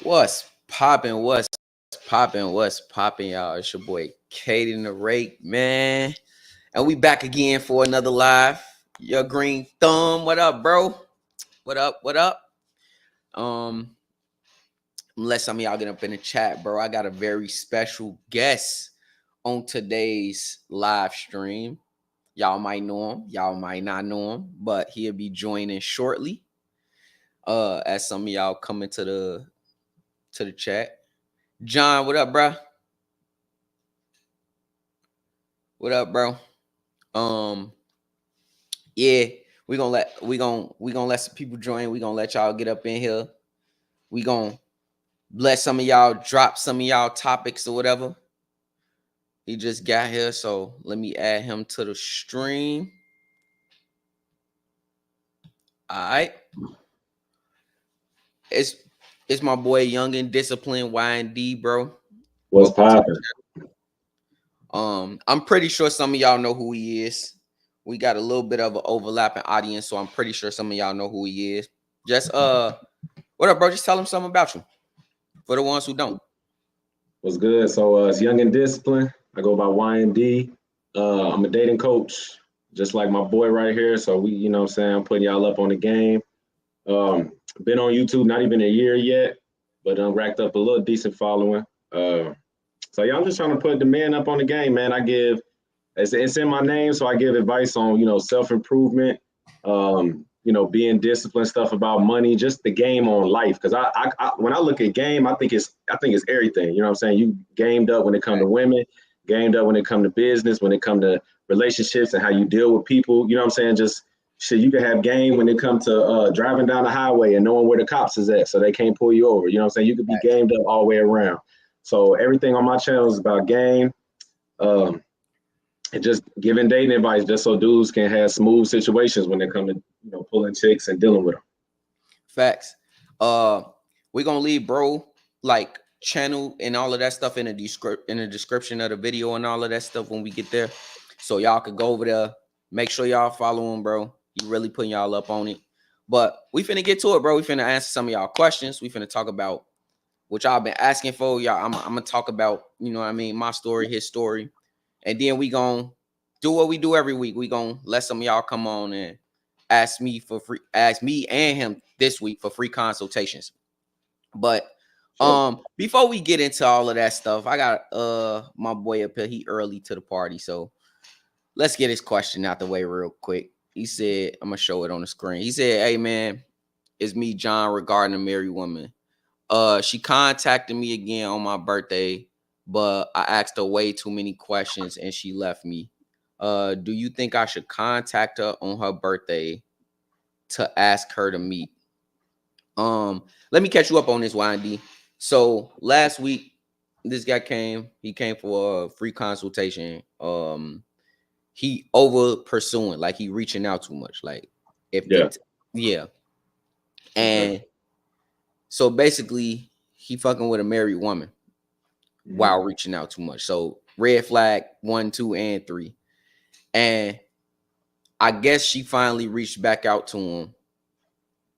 What's popping? What's popping? What's popping, y'all? It's your boy Kaden the Rake, man. And we back again for another live. Your green thumb. What up, bro? What up? What up? Um, Unless some of y'all get up in the chat, bro. I got a very special guest on today's live stream. Y'all might know him, y'all might not know him, but he'll be joining shortly. As some of y'all come into the chat. John, what up, bro? What up, bro? Yeah, we gonna let some people join. We gonna let y'all get up in here. We gonna let some of y'all drop some of y'all topics or whatever. He just got here, so let me add him to the stream. All right. It's my boy Young and Disciplined YND, bro. What's poppin'? I'm pretty sure some of y'all know who he is. We got a little bit of an overlapping audience, so I'm pretty sure some of y'all know who he is. Just what up, bro? Just tell him something about you. For the ones who don't. What's good? So it's Young and Disciplined. I go by YND. I'm a dating coach, just like my boy right here. So we, you know what I'm saying, I'm putting y'all up on the game. Been on YouTube, not even a year yet, but racked up a little decent following. So yeah, I'm just trying to put the man up on the game, man. It's in my name, so I give advice on, self-improvement, being disciplined, stuff about money, just the game on life. Because I when I look at game, I think it's everything. You know what I'm saying? You gamed up when it comes to women, gamed up when it comes to business, when it comes to relationships and how you deal with people. You know what I'm saying? Just shit, you can have game when it comes to driving down the highway and knowing where the cops is at so they can't pull you over. You know what I'm saying? You could be gamed up all the way around. So everything on my channel is about game. And just giving dating advice just so dudes can have smooth situations when they come to, pulling chicks and dealing with them. Facts. We're gonna leave bro like channel and all of that stuff in the description of the video and all of that stuff when we get there. So y'all could go over there. Make sure y'all follow him, bro. He really putting y'all up on it. But we finna get to it, bro. We finna answer some of y'all questions. We finna talk about what y'all been asking for. Y'all, I'm gonna talk about, my story, his story. And then we gonna do what we do every week. We gonna let some of y'all come on and ask me and him this week for free consultations. But before we get into all of that stuff, I got my boy up here. He early to the party, so let's get his question out the way real quick. He said, I'm gonna show it on the screen. He said, "Hey man, it's me, John, regarding a married woman. She contacted me again on my birthday, but I asked her way too many questions and she left me. Do you think I should contact her on her birthday to ask her to meet?" Let me catch you up on this, YD. So last week, this guy came. He came for a free consultation. He over pursuing, like he reaching out too much. Like and so basically, he fucking with a married woman while reaching out too much. So red flag 1, 2, and 3. And I guess she finally reached back out to him,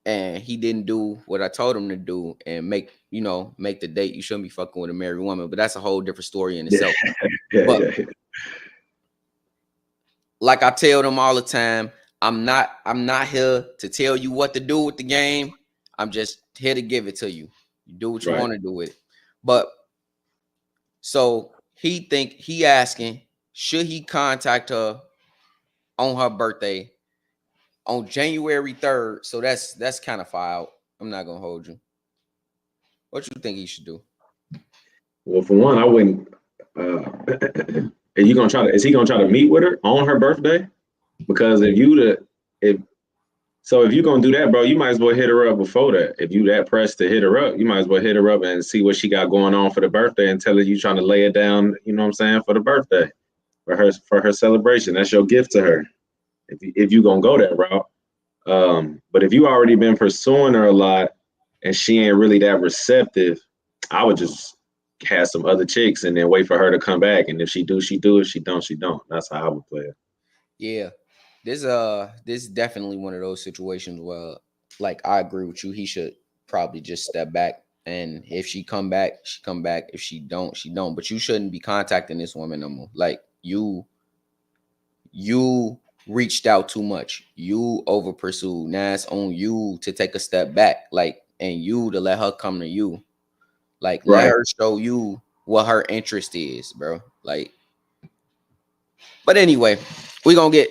and he didn't do what I told him to do and make the date. You shouldn't be fucking with a married woman, but that's a whole different story in itself. Like I tell them all the time, I'm not here to tell you what to do with the game. I'm just here to give it to you. You do what you want to do with it. But so he asking, should he contact her on her birthday on January 3rd? So that's kind of far out. I'm not gonna hold you. What you think he should do? Well, for one, I wouldn't. Is he gonna try to meet with her on her birthday? Because if you're gonna do that, bro, you might as well hit her up before that. If you that pressed to hit her up, you might as well hit her up and see what she got going on for the birthday and tell her you trying to lay it down, you know what I'm saying, for the birthday, for her celebration. That's your gift to her. If you gonna go that route. But if you already been pursuing her a lot and she ain't really that receptive, I would just have some other chicks and then wait for her to come back. And if she do, she do. If she don't, she don't. That's how I would play it. Yeah. This is definitely one of those situations where, like, I agree with you. He should probably just step back And if she come back, she come back. If she don't, she don't. But you shouldn't be contacting this woman no more. Like you reached out too much. You over pursued. Now it's on you to take a step back, like, and you to let her come to you. Like, let Right. her show you what her interest is, bro. Like, but anyway, we gonna get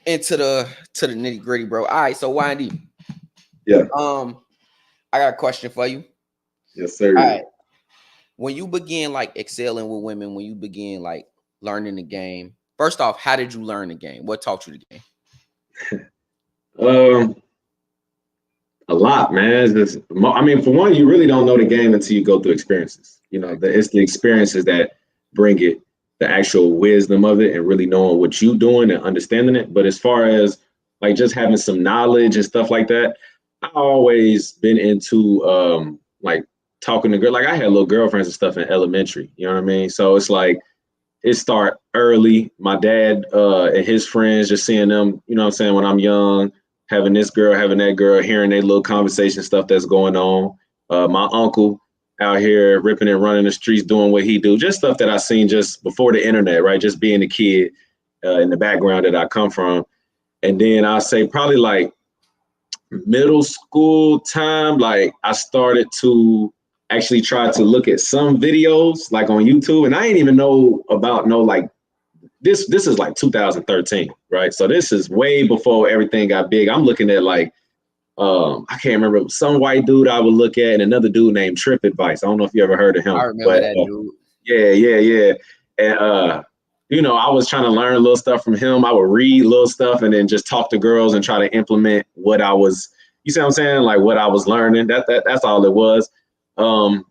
into the nitty gritty, bro. All right, so YD, Yeah. I got a question for you. Yes, All sir. right, when you begin like excelling with women, when you begin like learning the game, first off, how did you learn the game? What taught you the game? Um, a lot, man. I mean, for one, you really don't know the game until you go through experiences. You know, it's the experiences that bring it, the actual wisdom of it, and really knowing what you're doing and understanding it. But as far as like just having some knowledge and stuff like that, I always been into like talking to girls. Like I had little girlfriends and stuff in elementary. You know what I mean? So it's like it start early. My dad and his friends, just seeing them, you know what I'm saying, when I'm young, having this girl, having that girl, hearing their little conversation stuff that's going on. My uncle out here ripping and running the streets, doing what he do, just stuff that I seen just before the internet, right? Just being a kid in the background that I come from. And then I'll say probably like middle school time, like I started to actually try to look at some videos like on YouTube, and I didn't even know about no like this is like 2013, right? So this is way before everything got big. I'm looking at like I can't remember, some white dude I would look at and another dude named Trip Advice. I don't know if you ever heard of I him, remember but that dude. yeah. And you know, I was trying to learn a little stuff from him. I would read little stuff and then just talk to girls and try to implement what I was, you see what I'm saying? Like what I was learning. That's all it was. Um,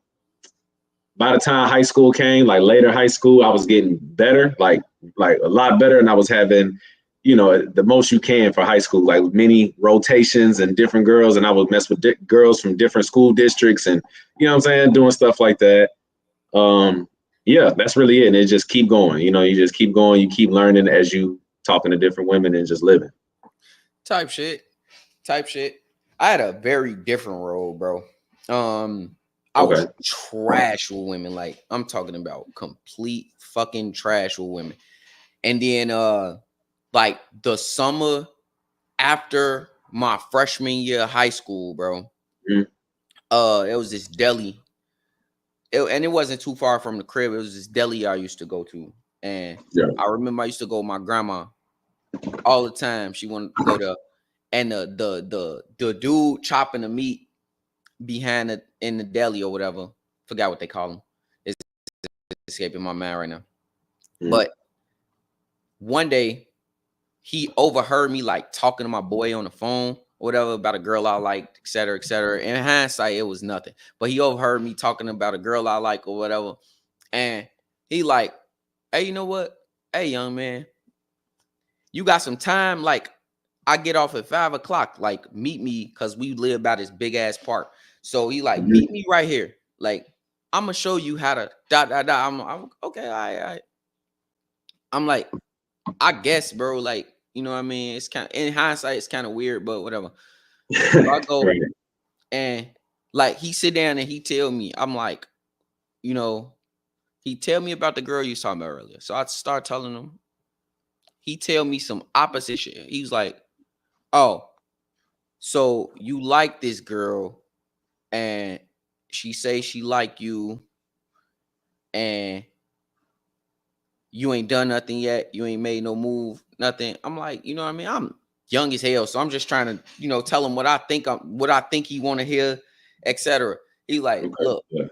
by the time high school came, like later high school, I was getting better, like a lot better, and I was having, you know, the most you can for high school, like many rotations and different girls, and I would mess with girls from different school districts, and you know what I'm saying, doing stuff like that. Um, yeah, that's really it. And it just keep going. You know, you just keep going, you keep learning as you talking to different women and just living. Type shit. Type shit. I had a very different role, bro. I was Okay. trash with women. Like, I'm talking about complete fucking trash with women. And then like the summer after my freshman year of high school, bro, Mhm. it was this deli. And it wasn't too far from the crib. It was this deli I used to go to. And Yeah. I remember I used to go with my grandma all the time. She wanted to go there. And the dude chopping the meat behind it in the deli or whatever, forgot what they call him. It's escaping my mind right now. Mhm. But one day he overheard me like talking to my boy on the phone or whatever about a girl I liked, et cetera, et cetera. In hindsight, it was nothing. But he overheard me talking about a girl I like or whatever. And he like, hey, you know what? Hey, young man, you got some time? Like, I get off at 5 o'clock. Like, meet me because we live by this big ass park. So he like, Mhm. meet me right here. Like, I'm gonna show you how to dot dot dot. I'm okay. All right. I'm like, I guess, bro. Like, you know what I mean? It's kind of, in hindsight, it's kind of weird, but whatever. So I go Right. and like he sit down and he tell me, I'm like, you know, he tell me about the girl you was talking about earlier. So I start telling him. He tell me some opposite shit. He was like, oh, so you like this girl and she say she like you and you ain't done nothing yet. You ain't made no move, nothing. I'm like, you know what I mean? I'm young as hell, so I'm just trying to, you know, tell him what I think he want to hear, etc. He like, Okay. look, Yeah.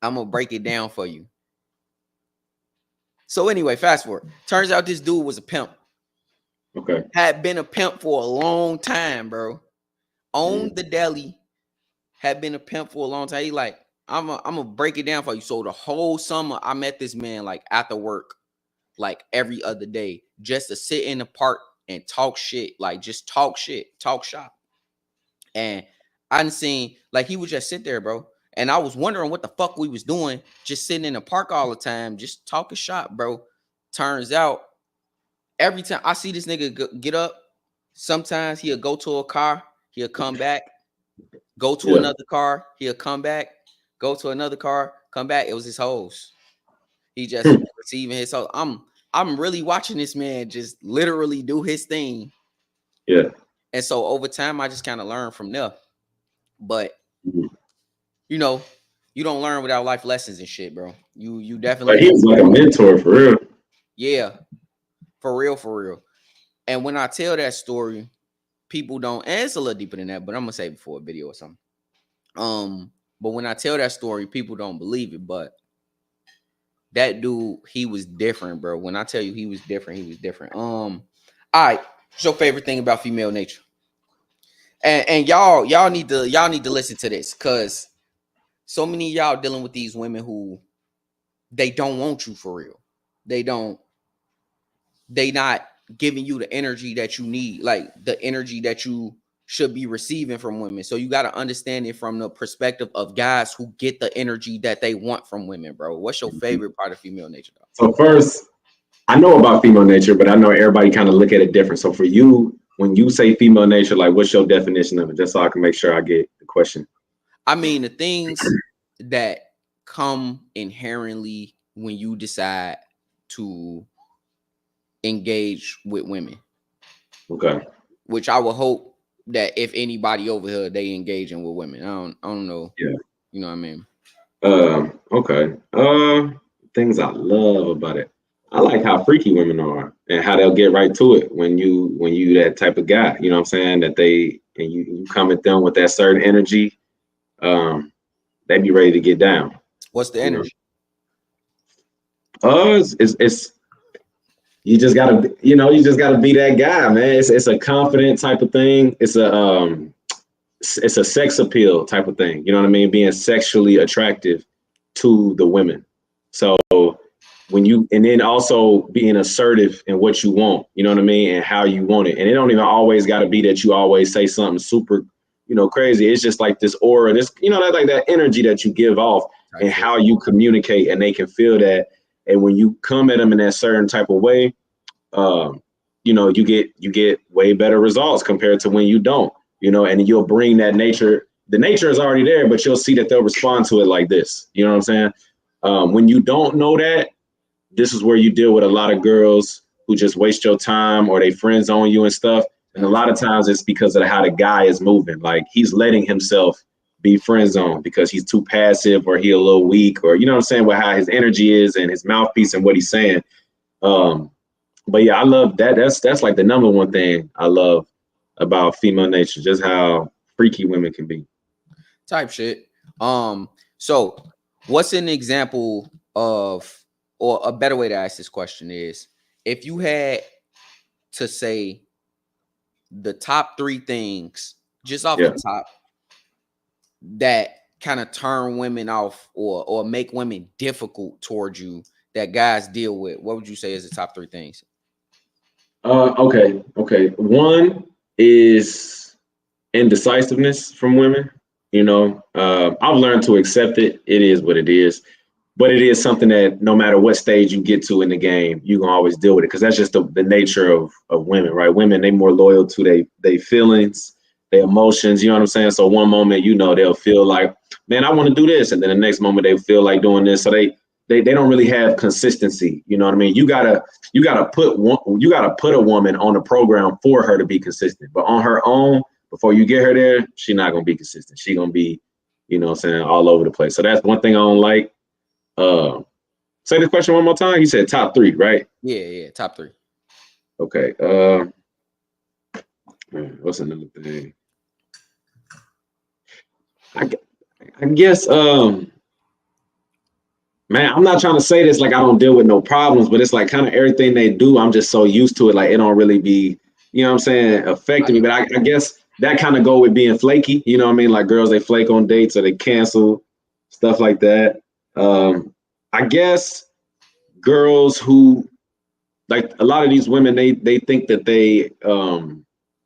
I'm gonna break it down for you. So anyway, fast forward. Turns out this dude was a pimp. Okay. Had been a pimp for a long time, bro. Mhm. Owned the deli. Had been a pimp for a long time. He like, I'm gonna break it down for you. So the whole summer, I met this man like after work, like every other day, just to sit in the park and talk shit, like just talk shit, talk shop. And I didn't seen like he would just sit there, bro. And I was wondering what the fuck we was doing, just sitting in the park all the time, just talking shop, bro. Turns out every time I see this nigga get up, sometimes he'll go to a car, he'll come back, Go to another car, he'll come back. Go to another car, come back. It was his hoes. He just receiving his hoes. I'm really watching this man just literally do his thing. Yeah. And so over time, I just kind of learned from there. But you know, you don't learn without life lessons and shit, bro. You definitely Like he do. was like a mentor for real. Yeah, for real, for real. And when I tell that story, people don't, and it's a little deeper than that, but I'm gonna say it before a video or something. But when I tell that story, people don't believe it. But that dude, he was different, bro. When I tell you he was different, he was different. All right, what's your favorite thing about female nature? And y'all need to listen to this, because so many of y'all dealing with these women who they don't want you for real. They not giving you the energy that you need, like the energy that you should be receiving from women. So you got to understand it from the perspective of guys who get the energy that they want from women, bro. What's your favorite part of female nature, though? So first, I know about female nature, but I know everybody kind of look at it different. So for you, when you say female nature, like what's your definition of it? Just so I can make sure I get the question. I mean, the things that come inherently when you decide to engage with women. Okay. Which I would hope that if anybody over here, they engaging with women. I don't know. Yeah. You know what I mean? Okay. Things I love about it. I like how freaky women are and how they'll get right to it when you that type of guy. You know what I'm saying? That you come at them with that certain energy. They be ready to get down. What's the energy? It's you just gotta be that guy, man. It's a confident type of thing. It's a sex appeal type of thing. You know what I mean? Being sexually attractive to the women. So and then also being assertive in what you want, you know what I mean? And how you want it. And it don't even always got to be that you always say something super, crazy. It's just like this aura, that like that energy that you give off and how you communicate, and they can feel that. And when you come at them in that certain type of way, you get way better results compared to when you don't, and you'll bring that nature. The nature is already there, but you'll see that they'll respond to it like this. You know what I'm saying? When you don't know that, this is where you deal with a lot of girls who just waste your time or they friend zone you and stuff. And a lot of times it's because of how the guy is moving. Like he's letting himself be friend zoned because he's too passive or he a little weak, or you know what I'm saying, with how his energy is and his mouthpiece and what he's saying. But yeah, I love that. That's like the number one thing I love about female nature, just how freaky women can be. Type shit. So what's an example of, or a better way to ask this question is, if you had to say the top 3 things just off the top that kind of turn women off or make women difficult towards you that guys deal with, what would you say is the top 3 things? Okay. One is indecisiveness from women. I've learned to accept it. It is what it is. But it is something that no matter what stage you get to in the game, you can always deal with it, because that's just the nature of women, right? Women, they more loyal to their feelings, their emotions, you know what I'm saying? So one moment, they'll feel like, man, I want to do this. And then the next moment they feel like doing this. So they don't really have consistency. You know what I mean? You gotta put a woman on a program for her to be consistent. But on her own, before you get her there, she's not gonna be consistent. She's gonna be, all over the place. So that's one thing I don't like. Say the question one more time. You said top 3, right? Yeah, top 3. Okay. What's another thing? I guess man, I'm not trying to say this like I don't deal with no problems, but it's like kind of everything they do, I'm just so used to it, like it don't really be, you know what I'm saying, affecting me. But I guess that kind of go with being flaky, you know what I mean? Like girls, they flake on dates or they cancel, stuff like that. I guess girls who, like a lot of these women, they think that they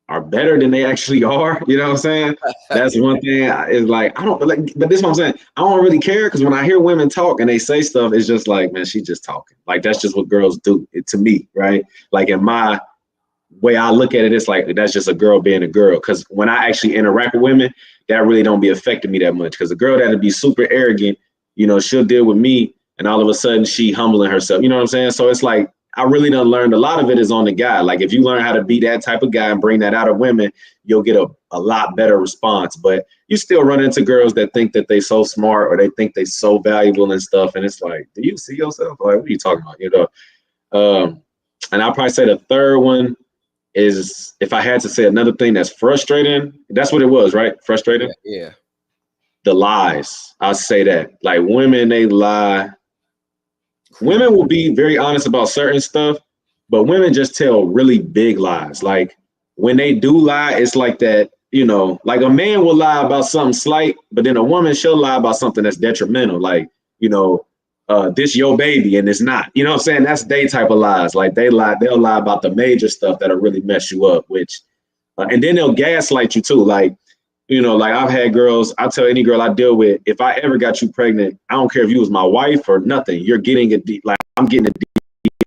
are better than they actually are. You know what I'm saying? That's one thing. Is like I don't like, but this is what I'm saying. I don't really care, because when I hear women talk and they say stuff, it's just like, man, she just talking. Like that's just what girls do to me, right? Like in my way I look at it, it's like that's just a girl being a girl. Because when I actually interact with women, that really don't be affecting me that much. Because a girl that'd be super arrogant, you know, she'll deal with me, and all of a sudden she humbling herself. You know what I'm saying? So it's like I really done learned a lot of it is on the guy. Like if you learn how to be that type of guy and bring that out of women, you'll get a lot better response. But you still run into girls that think that they so smart or they think they so valuable and stuff. And it's like, do you see yourself? Like, what are you talking about? You know? And I'll probably say the third one is if I had to say another thing that's frustrating, that's what it was, right? Frustrating. Yeah. The lies. I'll say that. Like women, they lie. Women will be very honest about certain stuff, but women just tell really big lies. Like when they do lie, it's like that, you know, like a man will lie about something slight, but then a woman, she'll lie about something that's detrimental. Like, you know, this your baby and it's not. You know what I'm saying? That's they type of lies. Like they'll lie about the major stuff that'll really mess you up, which and then they'll gaslight you too. Like, you know, like I've had girls, I tell any girl I deal with, if I ever got you pregnant, I don't care if you was my wife or nothing, you're getting like I'm getting a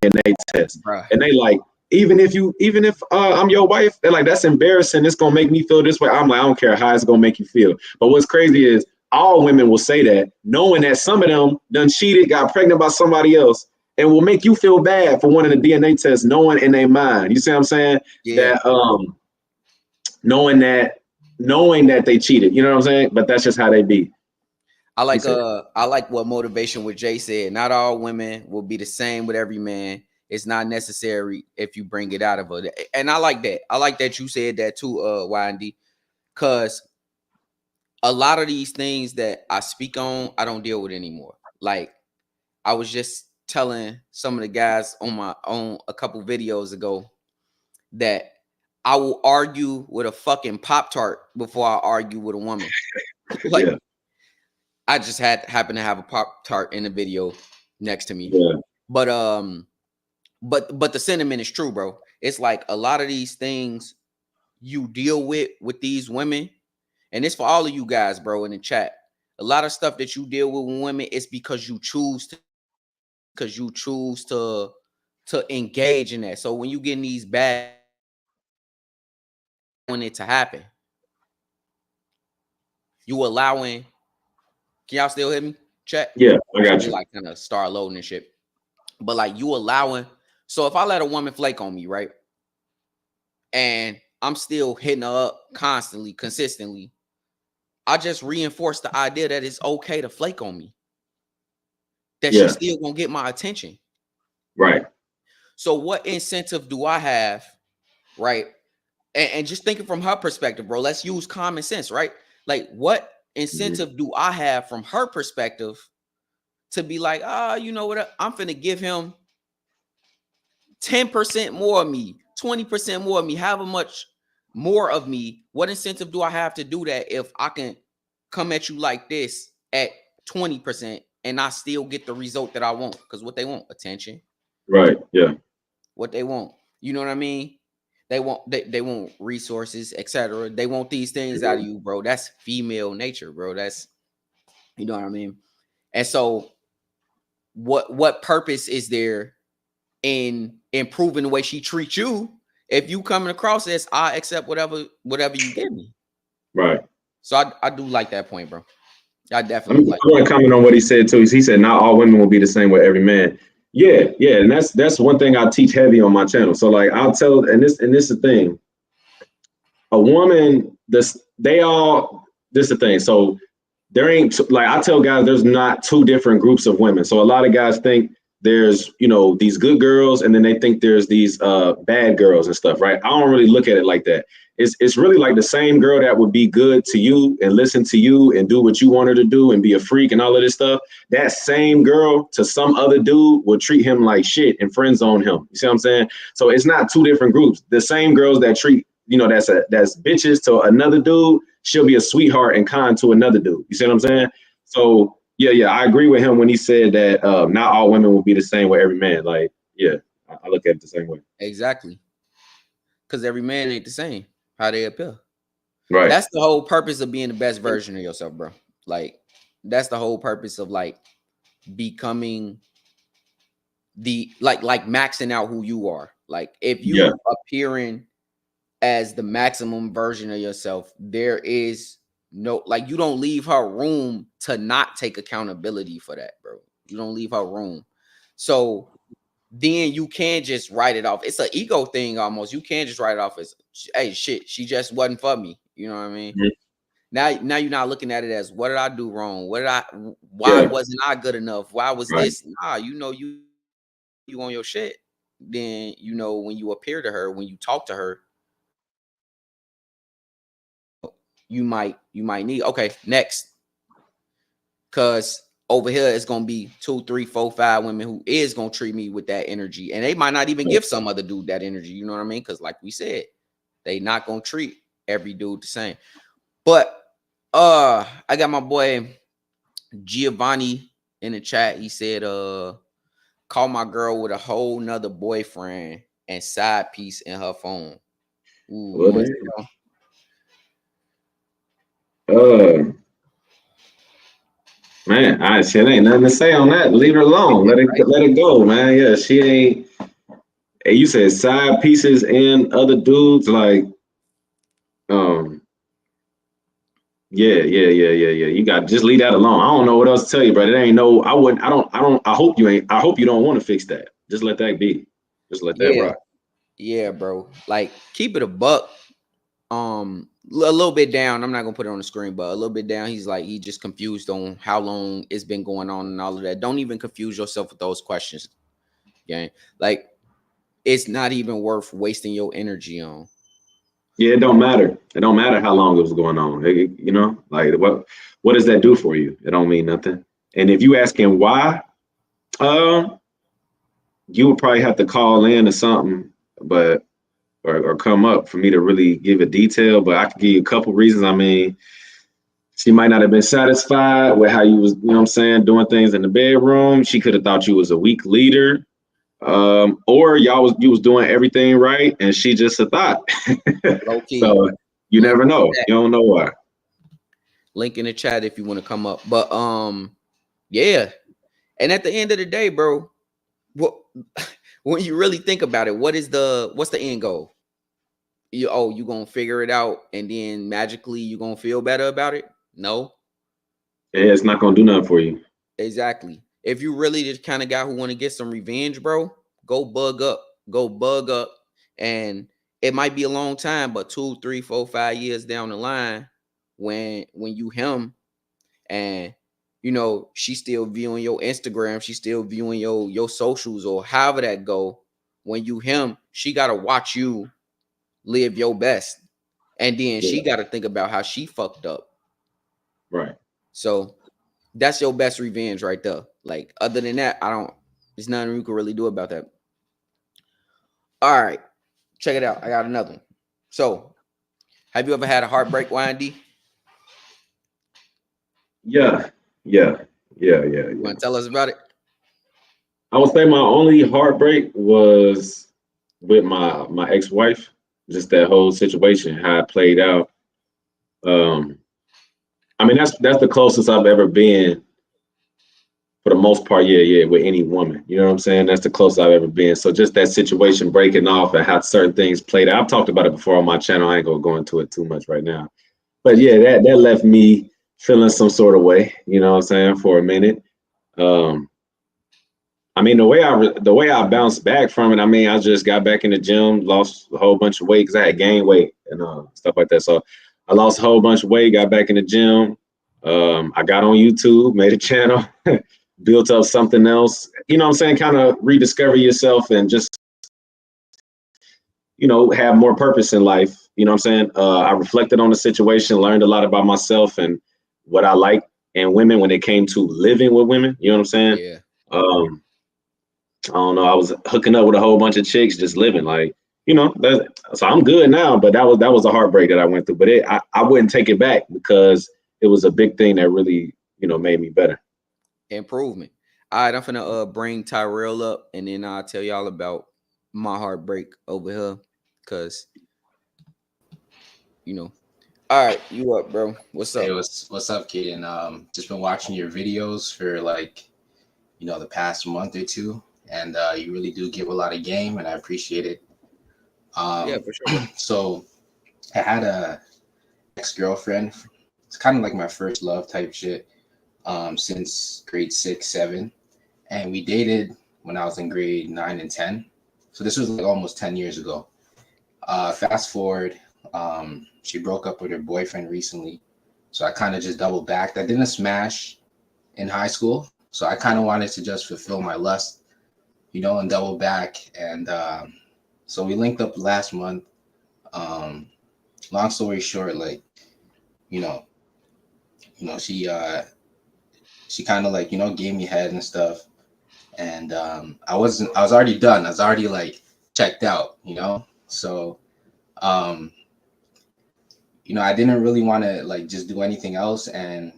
DNA test. Right. And they like, even if I'm your wife, they're like, that's embarrassing. It's gonna make me feel this way. I'm like, I don't care how it's gonna make you feel. But what's crazy is all women will say that, knowing that some of them done cheated, got pregnant by somebody else, and will make you feel bad for wanting a DNA test, knowing in their mind. You see what I'm saying? Yeah. That knowing that they cheated. You know what I'm saying? But that's just how they be. I like what motivation with Jay said. Not all women will be the same with every man. It's not necessary if you bring it out of her. And I like that. I like that you said that too, YND. Cause a lot of these things that I speak on, I don't deal with anymore. Like I was just telling some of the guys on my own a couple videos ago that I will argue with a fucking Pop-Tart before I argue with a woman. Like Yeah. I just happened to have a Pop-Tart in the video next to me. Yeah. But the sentiment is true, bro. It's like a lot of these things you deal with these women, and it's for all of you guys, bro, in the chat. A lot of stuff that you deal with women is because you choose to engage in that. So when you get in these bad when it to happen, you allowing. Can y'all still hear me? Chat. Yeah, I got you. Like kind of start loading and shit. But like you allowing. So if I let a woman flake on me, right, and I'm still hitting her up constantly, consistently, I just reinforce the idea that it's okay to flake on me. That she's still gonna get my attention. Right. So what incentive do I have, right? And just thinking from her perspective, bro, let's use common sense, right? Like what incentive do I have from her perspective to be like, you know what? I'm finna give him 10% more of me, 20% more of me, however much more of me. What incentive do I have to do that if I can come at you like this at 20% and I still get the result that I want? Because what they want, attention. Right. Yeah. What they want. You know what I mean? They want resources, etc. They want these things out of you, bro. That's female nature, bro. That's, you know what I mean? And so what purpose is there in improving the way she treats you if you coming across as I accept whatever you give me? Right. So I do like that point, bro. I I definitely like want to comment on what he said too. He said not all women will be the same with every man. Yeah, yeah, and that's one thing I teach heavy on my channel. So like I'll tell, and this is the thing. A woman, this is the thing. So there ain't like I tell guys, there's not two different groups of women. So a lot of guys think there's, you know, these good girls, and then they think there's these bad girls and stuff, right? I don't really look at it like that. It's really like the same girl that would be good to you and listen to you and do what you want her to do and be a freak and all of this stuff. That same girl to some other dude will treat him like shit and friend zone him. You see what I'm saying? So it's not two different groups. The same girls that treat, you know, that's bitches to another dude, she'll be a sweetheart and kind to another dude. You see what I'm saying? So yeah, I agree with him when he said that not all women will be the same with every man. Like, yeah, I look at it the same way. exactly. Because every man ain't the same. How they appear. Right. That's the whole purpose of being the best version of yourself, bro. Like, that's the whole purpose of like becoming the like maxing out who you are. Like, if you appearing as the maximum version of yourself, there is no, like, you don't leave her room to not take accountability for that, bro. You don't leave her room. So then you can't just write it off. It's an ego thing almost. You can't just write it off as, hey, shit, she just wasn't for me. You know what I mean? Mhm. Now you're not looking at it as, what did I do wrong? Why Yeah, wasn't I good enough? Why was right. this? Nah, you on your shit. Then when you appear to her, when you talk to her, you might need, okay, next. Cause over here it's gonna be 2, 3, 4, 5 women who is gonna treat me with that energy. And they might not even give some other dude that energy. You know what I mean? Because like we said, they not gonna treat every dude the same. But I got my boy Giovanni in the chat. He said, call my girl with a whole nother boyfriend and side piece in her phone. Ooh, you Well, want to damn. say Uh, man, I shit ain't nothing to say on that. Leave her alone. that? Let it go, man. Yeah, she ain't. Hey, you said side pieces and other dudes like, um, yeah. You got just leave that alone. I don't know what else to tell you, but it ain't no. I wouldn't. I don't. I hope you ain't. I hope you don't want to fix that. Just let that be. Just let that Yeah, rock. yeah, bro. Like, keep it a buck. A little bit down. I'm not gonna put it on the screen, but a little bit down. He's like, he just confused on how long it's been going on and all of that. Don't even confuse yourself with those questions, gang. Like, it's not even worth wasting your energy on. Yeah, it don't matter. It don't matter how long it was going on. Like what does that do for you? It don't mean nothing. And if you asking why, um, you would probably have to call in or something, but or come up for me to really give a detail. But I could give you a couple reasons. I mean, she might not have been satisfied with how you was, what I'm saying, doing things in the bedroom. She could have thought you was a weak leader. Or you was doing everything right and she just a thought. Low key. So you Link never in the know. chat. You don't know why. Link in the chat if you want to come up. But yeah. And at the end of the day, bro, what when you really think about it, what's the end goal? You gonna figure it out and then magically you gonna feel better about it? No. Yeah, it's not gonna do nothing for you. Exactly. If you really just kind of guy who want to get some revenge, bro, go bug up. Go bug up. And it might be a long time, but 2, 3, 4, 5 years down the line, when you him and she's still viewing your Instagram, she's still viewing your socials or however that go. When you him, she gotta watch you live your best. And then she Yeah, gotta think about how she fucked up. right. So that's your best revenge right there. Like, other than that, there's nothing you can really do about that. All right, check it out. I got another one. So, have you ever had a heartbreak, YND? Yeah, yeah, You yeah. want to tell us about it? I would say my only heartbreak was with my ex-wife. Just that whole situation, how it played out. Um, I mean that's the closest I've ever been for the most part, yeah, with any woman. You know what I'm saying? That's the closest I've ever been. So just that situation breaking off and how certain things played out. I've talked about it before on my channel. I ain't gonna go into it too much right now. But yeah, that left me feeling some sort of way, you know what I'm saying, for a minute. Um, I mean, the way I bounced back from it, I mean, I just got back in the gym, lost a whole bunch of weight because I had gained weight and stuff like that. So I lost a whole bunch of weight, got back in the gym. I got on YouTube, made a channel, built up something else. You know what I'm saying? Kind of rediscover yourself and just, have more purpose in life. You know what I'm saying? I reflected on the situation, learned a lot about myself and what I like in women when it came to living with women. You know what I'm saying? Yeah. Um, I don't know. I was hooking up with a whole bunch of chicks, just living like, so I'm good now. But that was a heartbreak that I went through. But I wouldn't take it back because it was a big thing that really, made me better. Improvement. All right, I'm finna bring Tyrell up and then I'll tell y'all about my heartbreak over here. Cause, you know. All right, you up, bro. What's Hey, up? what's up, kid? And just been watching your videos for like, the past month or two, and you really do give a lot of game, and I appreciate it. Yeah, Um, for sure, bro. so I had a ex-girlfriend. It's kind of like my first love type shit. Since grade 6, 7, and we dated when I was in grade 9 and 10. So this was like almost 10 years ago. Fast forward, she broke up with her boyfriend recently. So I kind of just doubled back. I didn't smash in high school. So I kind of wanted to just fulfill my lust, and double back. And so we linked up last month. Long story short, like, you know, she kind of like, gave me head and stuff. And I was already done. I was already like checked out, So, I didn't really want to like just do anything else. And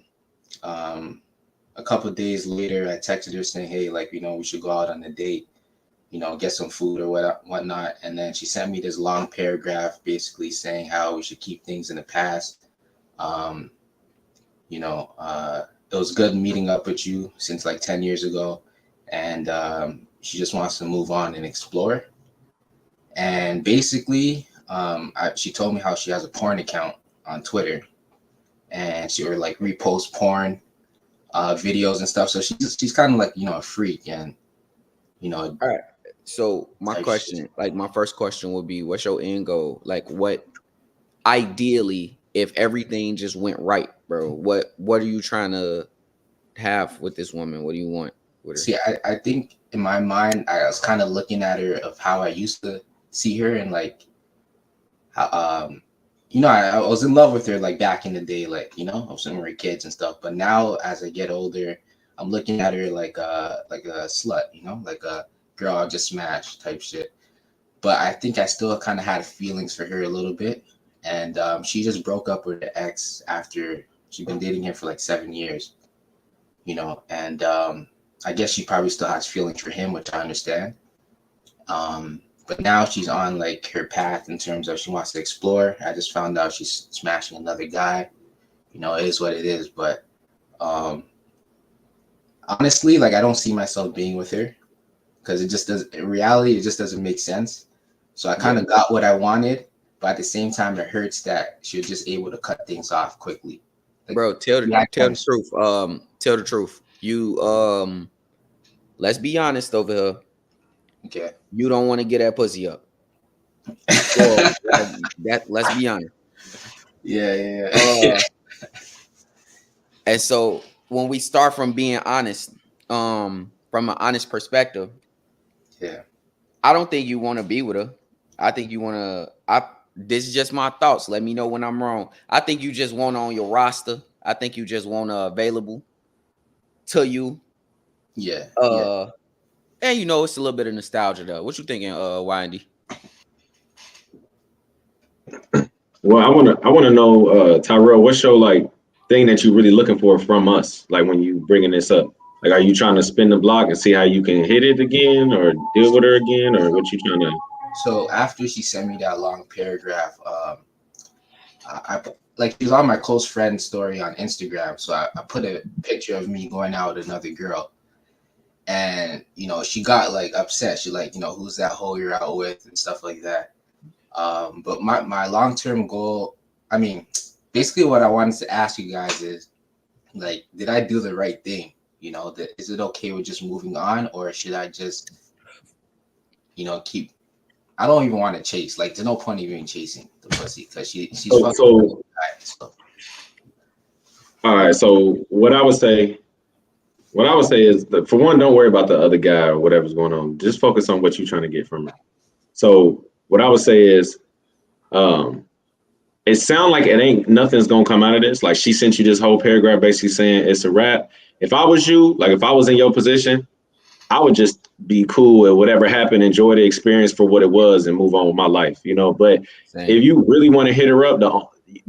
a couple of days later, I texted her saying, hey, like, we should go out on a date, get some food or whatnot. And then she sent me this long paragraph basically saying how we should keep things in the past. It was good meeting up with you since like 10 years ago. And she just wants to move on and explore. And basically, she told me how she has a porn account on Twitter. And she would like repost porn videos and stuff. So she's kind of like, a freak. And, All right. So my question, like my first question would be, what's your end goal? Like what, ideally, if everything just went right, bro, what are you trying to have with this woman? What do you want with her? See, I think in my mind, I was kind of looking at her of how I used to see her and like, how, I was in love with her like back in the day, like, I was when we were kids and stuff. But now as I get older, I'm looking at her like a slut, like a girl I just smashed type shit. But I think I still kind of had feelings for her a little bit. And she just broke up with her ex after she'd been dating him for like 7 years, and I guess she probably still has feelings for him, which I understand. But now she's on like her path in terms of she wants to explore. I just found out she's smashing another guy. It is what it is. But honestly, like I don't see myself being with her because it just doesn't. In reality, it just doesn't make sense. So I kind of got what I wanted, but at the same time, it hurts that she was just able to cut things off quickly. Like, bro, tell the truth. Tell the truth. You let's be honest over here. Okay. You don't want to get that pussy up. Well, let's be honest. Yeah. And so when we start from being honest, from an honest perspective, I don't think you want to be with her. I think you want to. This is just my thoughts. Let me know when I'm wrong. I think you just want on your roster. I think you just want available to you. Yeah. And it's a little bit of nostalgia though. What you thinking, YND? Well, I wanna know, Tyrell, what's your like thing that you're really looking for from us? Like when you bringing this up, like are you trying to spin the block and see how you can hit it again, or deal with her again, or what you trying to? So after she sent me that long paragraph, I like she was on my close friend story on Instagram. So I put a picture of me going out with another girl. And, she got like upset. She like, who's that hoe you're out with and stuff like that. But my long-term goal, I mean, basically what I wanted to ask you guys is like, did I do the right thing? Is it okay with just moving on, or should I just, keep, I don't even want to chase. Like, there's no point even chasing the pussy because she's fucking So all right. So what I would say is that for one, don't worry about the other guy or whatever's going on. Just focus on what you're trying to get from her. So what I would say is, it sounds like nothing's gonna come out of this. Like she sent you this whole paragraph basically saying it's a wrap. If I was you, like if I was in your position, I would just be cool with whatever happened, enjoy the experience for what it was, and move on with my life, But if you really want to hit her up,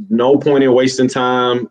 no point in wasting time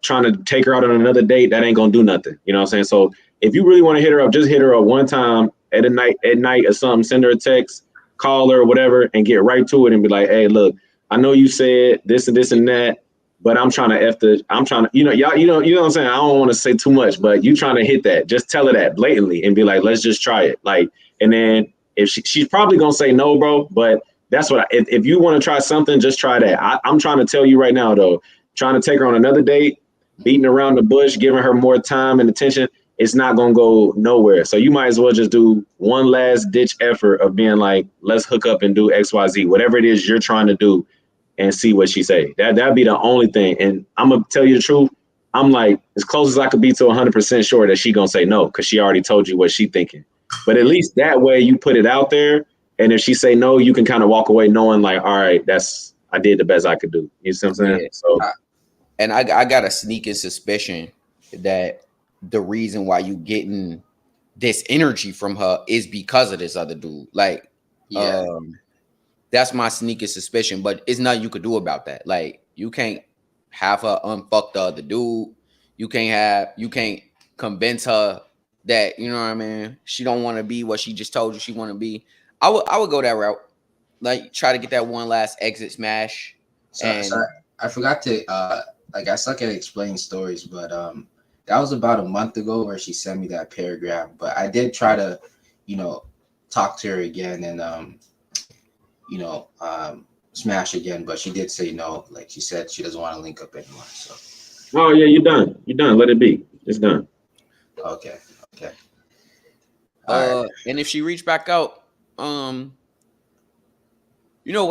trying to take her out on another date. That ain't gonna do nothing. You know what I'm saying? So if you really want to hit her up, just hit her up one time at night or something. Send her a text, call her, or whatever, and get right to it and be like, hey, look, I know you said this and this and that, but I'm trying to y'all, you know what I'm saying? I don't want to say too much, but you trying to hit that. Just tell her that blatantly and be like, let's just try it. Like, and then if she's probably gonna say no, bro, but That's what if you want to try something, just try that. I'm trying to tell you right now, though, trying to take her on another date, beating around the bush, giving her more time and attention, it's not going to go nowhere. So you might as well just do one last ditch effort of being like, let's hook up and do XYZ, whatever it is you're trying to do, and see what she say. That'd be the only thing. And I'm going to tell you the truth. I'm like as close as I could be to 100% sure that she going to say no, because she already told you what she thinking. But at least that way you put it out there. And if she say no, you can kind of walk away knowing like, all right, I did the best I could do. You see what I'm saying? Yeah. So, I got a sneaking suspicion that the reason why you getting this energy from her is because of this other dude. Like, that's my sneaking suspicion, but it's nothing you could do about that. Like, you can't have her unfuck the other dude. You can't convince her that, you know what I mean, she don't want to be what she just told you she want to be. I would go that route. Like, try to get that one last exit smash. Sorry, I forgot to I suck at explaining stories, but that was about a month ago where she sent me that paragraph. But I did try to, talk to her again and smash again, but she did say no. Like she said, she doesn't want to link up anymore. So. Oh yeah, you're done. You're done. Let it be. It's done. Okay. And if she reached back out, what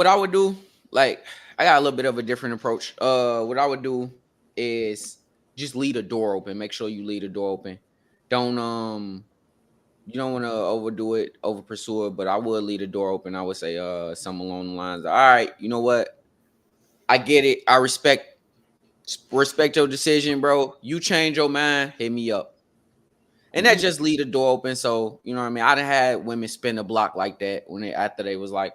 I would do, like, I got a little bit of a different approach. What I would do is just leave the door open. Make sure you leave the door open. You don't want to overdo it, over pursue it, but I would leave the door open. I would say something along the lines of, all right, you know what? I get it. I respect your decision, bro. You change your mind, hit me up. And that just leave the door open. So, you know what I mean? I done had women spin the block like that after they was like,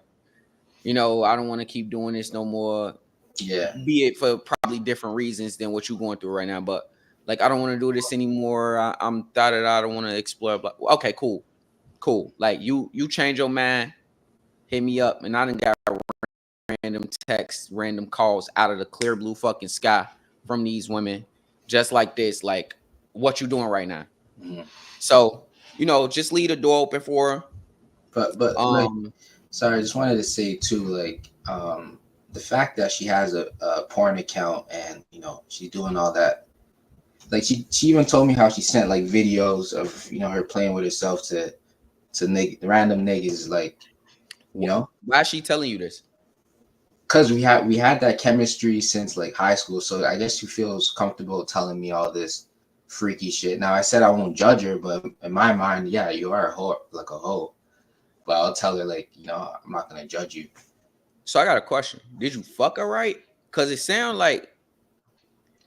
I don't want to keep doing this no more. Yeah. Be it for probably different reasons than what you're going through right now. But like, I don't want to do this anymore. I'm I don't want to explore. But okay, cool. Like you change your mind, hit me up. And I done got random texts, random calls out of the clear blue fucking sky from these women just like this. Like, what you doing right now? Mm-hmm. So, just leave the door open for her. But like, sorry, I just wanted to say too, like, the fact that she has a porn account and she's doing all that, like she even told me how she sent like videos of her playing with herself to random niggas, like, why is she telling you this? Because we had that chemistry since like high school, so I guess she feels comfortable telling me all this freaky shit. Now I said I won't judge her, but in my mind, yeah, you are a whore, like a hoe. But I'll tell her like, I'm not gonna judge you. So I got a question. Did you fuck her right? Because it sounds like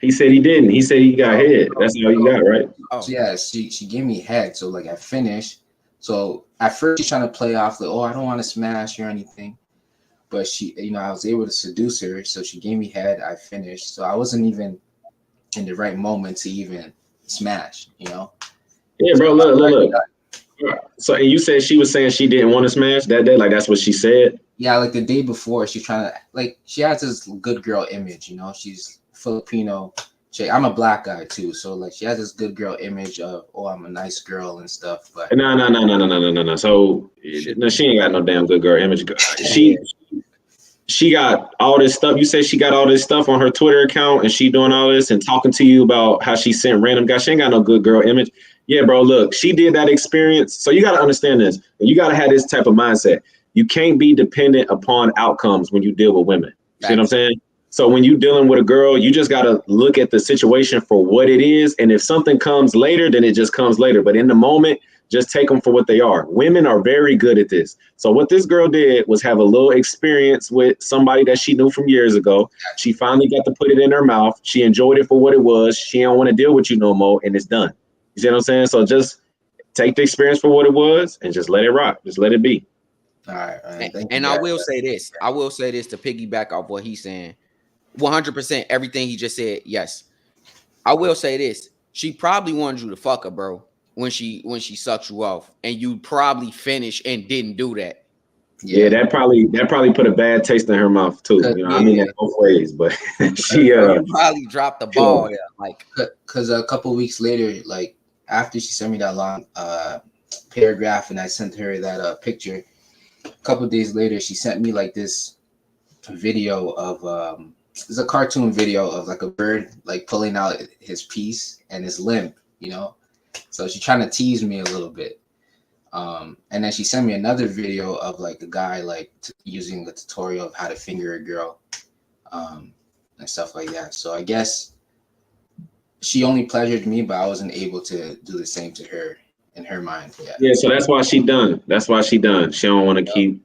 he said he didn't. He said he got head. That's all you got, right? Oh. So yeah, she gave me head. So like I finished. So at first she's trying to play off like, oh, I don't want to smash or anything. But she, I was able to seduce her. So she gave me head. I finished. So I wasn't even in the right moment to even smash, Yeah, bro. Look. So and you said she was saying she didn't want to smash that day. Like that's what she said. Yeah, like the day before, she's trying to like she has this good girl image. She's Filipino chick. I'm a black guy too, so like she has this good girl image of I'm a nice girl and stuff. But no. So no, she ain't got no damn good girl image. She got all this stuff. You said she got all this stuff on her Twitter account and she doing all this and talking to you about how she sent random guys. She ain't got no good girl image. Yeah, bro, look, she did that experience. So you got to understand this. And you got to have this type of mindset. You can't be dependent upon outcomes when you deal with women. You see what I'm saying? So when you're dealing with a girl, you just got to look at the situation for what it is. And if something comes later, then it just comes later. But in the moment, just take them for what they are. Women are very good at this. So what this girl did was have a little experience with somebody that she knew from years ago. She finally got to put it in her mouth. She enjoyed it for what it was. She don't want to deal with you no more. And it's done. You see what I'm saying? So just take the experience for what it was and just let it rock. Just let it be. All right. And I will say this. I will say this to piggyback off what he's saying. 100% everything he just said. Yes. I will say this. She probably wanted you to fuck her, bro, when she sucked you off. And you probably finished and didn't do that. Yeah, that probably put a bad taste in her mouth too. I mean that both ways, but she probably dropped the ball. Yeah, like because a couple of weeks later, like after she sent me that long paragraph and I sent her that picture, a couple days later, she sent me like this video of it's a cartoon video of like a bird like pulling out his piece and his limb, you know. So she's trying to tease me a little bit. And then she sent me another video of like a guy like using the tutorial of how to finger a girl, and stuff like that. So I guess she only pleasured me, but I wasn't able to do the same to her in her mind. Yeah. Yeah, so that's why she done. That's why she done. She don't want to keep.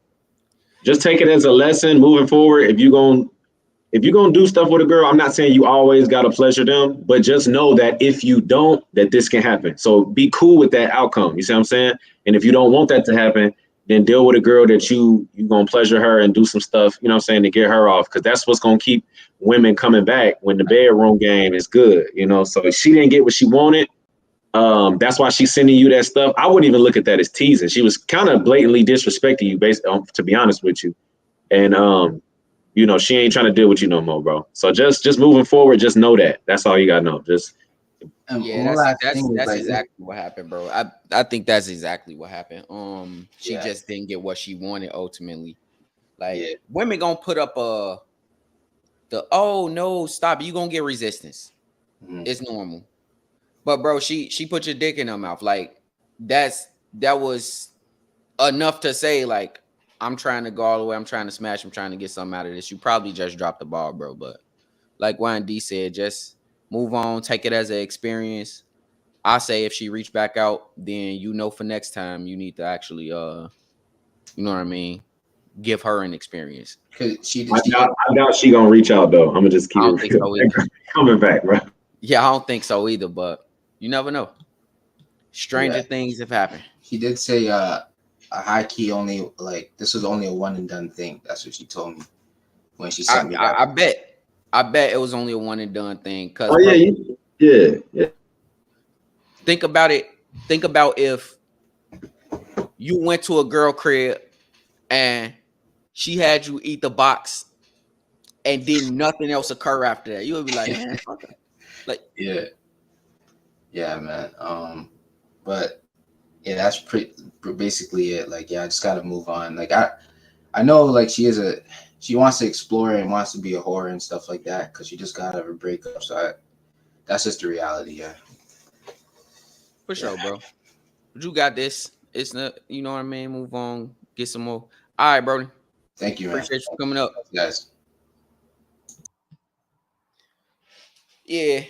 Just take it as a lesson moving forward. If you're gonna do stuff with a girl, I'm not saying you always gotta pleasure them, but just know that if you don't, that this can happen. So be cool with that outcome. You see what I'm saying? And if you don't want that to happen, then deal with a girl that you gonna pleasure her and do some stuff, you know what I'm saying, to get her off. Because that's what's gonna keep women coming back when the bedroom game is good, you know. So if she didn't get what she wanted, that's why she's sending you that stuff. I wouldn't even look at that as teasing. She was kind of blatantly disrespecting you, based on, to be honest with you. And you know, she ain't trying to deal with you no more, bro. So just moving forward, just know that. That's all you gotta know. Just Yeah, that's exactly what happened, bro. I think that's exactly what happened. She just didn't get what she wanted ultimately. Like women gonna put up oh no, stop, you gonna get resistance. It's normal. But bro, she put your dick in her mouth. Like that was enough to say, like, I'm trying to go all the way, I'm trying to smash, I'm trying to get something out of this. You probably just dropped the ball, bro. But like YND said, just move on, take it as an experience. I say if she reach back out, then you know for next time you need to actually you know what I mean, give her an experience. Cause I doubt she gonna reach out though. I'm gonna just keep it real. Coming back, bro. Yeah, I don't think so either, but you never know. Stranger things have happened. She did say a high key only, like this was only a one and done thing. That's what she told me when she sent me that. I bet it was only a one and done thing. Cause yeah. Think about it. Think about if you went to a girl crib and she had you eat the box and then nothing else occur after that. You would be like, man, fuck it. Like, yeah, man. But yeah, that's basically it. Like, yeah, I just gotta move on. Like, I know, like, she wants to explore and wants to be a whore and stuff like that because she just got out of a breakup. So that's just the reality. Yeah. For sure, bro. But you got this. It's not, you know what I mean? Move on, get some more. All right, Brody. Thank you, man. Appreciate you coming up. Guys. Yeah,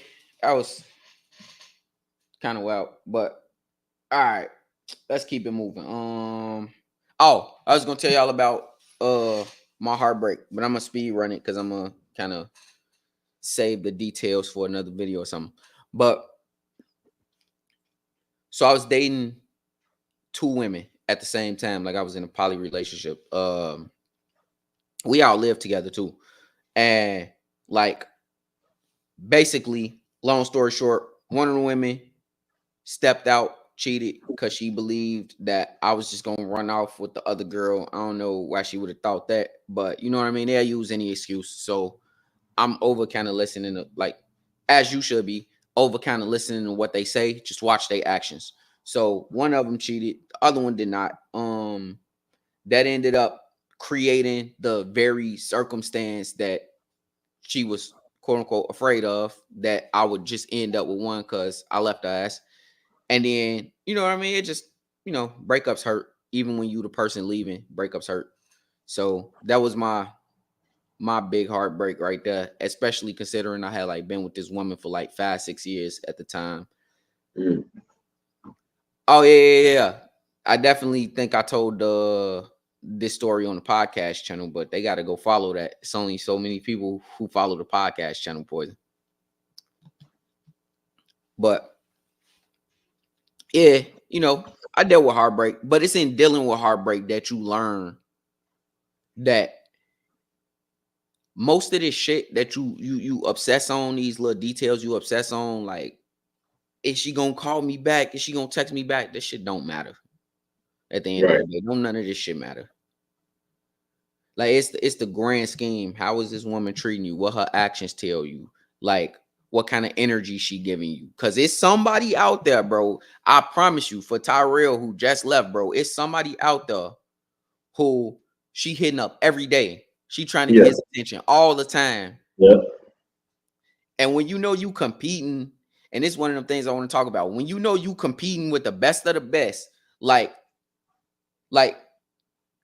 that was kind of wild. But all right, let's keep it moving. Oh, I was gonna tell y'all about my heartbreak, but I'm gonna speed run it because I'm gonna kind of save the details for another video or something. But so I was dating two women at the same time, like I was in a poly relationship. We all lived together too, and like basically, long story short, one of the women stepped out, cheated because she believed that I was just gonna run off with the other girl. I don't know why she would have thought that, but you know what I mean. They'll use any excuse. So I'm over kind of listening to, like, as you should be, over kind of listening to what they say. Just watch their actions. So one of them cheated, the other one did not. That ended up creating the very circumstance that she was quote unquote afraid of, that I would just end up with one because I left her ass. And then, you know what I mean? It just, you know, breakups hurt. Even when you the person leaving, breakups hurt. So that was my big heartbreak right there, especially considering I had like been with this woman for like 5-6 years at the time. Oh yeah. I definitely think I told this story on the podcast channel, but they got to go follow that. It's only so many people who follow the podcast channel, Poison. But yeah, you know, I dealt with heartbreak, but it's in dealing with heartbreak that you learn that most of this shit that you obsess on, these little details you obsess on, like, is she gonna call me back? Is she gonna text me back? This shit don't matter. At the end of the day, don't none of this shit matter. Like, it's the grand scheme. How is this woman treating you? What her actions tell you? Like, what kind of energy she giving you? Because it's somebody out there, bro. I promise you, for Tyrell who just left, bro, it's somebody out there who she hitting up every day. She trying to Yeah. get his attention all the time. Yeah. And when you know you competing, and it's one of them things I want to talk about. When you know you competing with the best of the best, like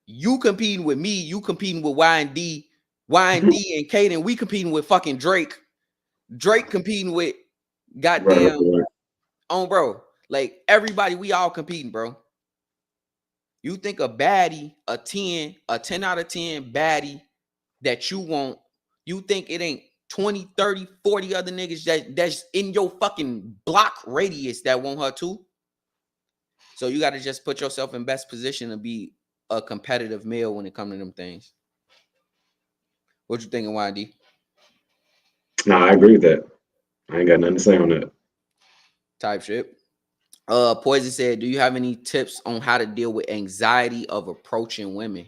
you competing with me, you competing with Y&D and Kaden, we competing with fucking Drake competing with goddamn on bro. Like everybody, we all competing, bro. You think a baddie, a 10 out of 10 baddie that you want, you think it ain't 20, 30, 40 other niggas that's in your fucking block radius that want her too? So you got to just put yourself in best position to be a competitive male when it comes to them things. What you thinking, YD? Nah, I agree with that. I ain't got nothing to say on that. Type shit. Poison said, do you have any tips on how to deal with anxiety of approaching women?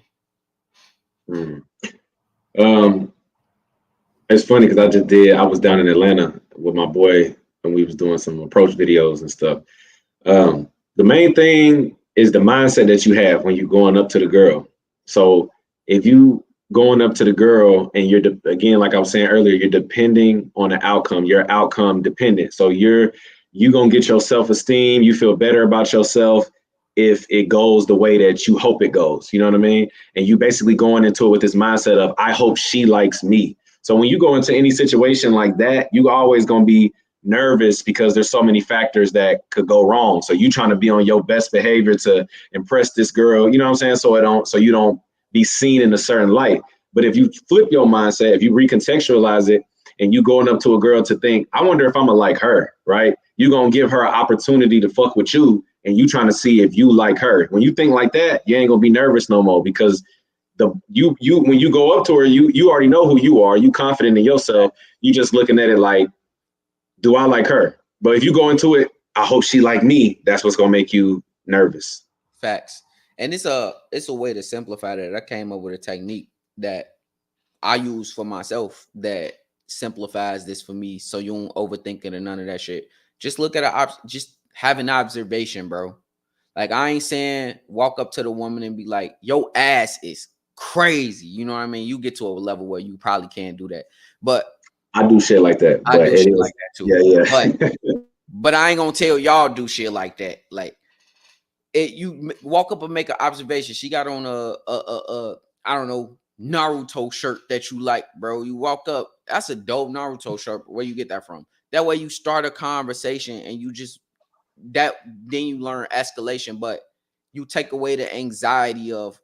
It's funny because I was down in Atlanta with my boy and we was doing some approach videos and stuff. The main thing is the mindset that you have when you're going up to the girl. So if you going up to the girl and you're again, like I was saying earlier, you're depending on the outcome. You're outcome dependent. So you gonna get your self-esteem. You feel better about yourself if it goes the way that you hope it goes. You know what I mean? And you basically going into it with this mindset of I hope she likes me. So when you go into any situation like that, you always gonna be nervous because there's so many factors that could go wrong. So you trying to be on your best behavior to impress this girl, you know what I'm saying? So you don't be seen in a certain light. But if you flip your mindset, if you recontextualize it and you going up to a girl to think, I wonder if I'm gonna like her, right? You're gonna give her an opportunity to fuck with you and you trying to see if you like her. When you think like that, you ain't gonna be nervous no more because when you go up to her, you already know who you are. You confident in yourself. You just looking at it like, do I like her? But if you go into it, I hope she like me. That's what's gonna make you nervous. Facts. And it's a way to simplify that. I came up with a technique that I use for myself that simplifies this for me, so you don't overthink it and none of that shit. Just look at just have an observation, bro. Like I ain't saying walk up to the woman and be like, "Your ass is crazy." You know what I mean? You get to a level where you probably can't do that, but I do shit like that. I do shit like that too. Yeah. But I ain't gonna tell y'all do shit like that. Like you walk up and make an observation. She got on a I don't know, Naruto shirt that you like, bro. You walk up, that's a dope Naruto shirt. Where you get that from? That way you start a conversation and you just then you learn escalation, but you take away the anxiety of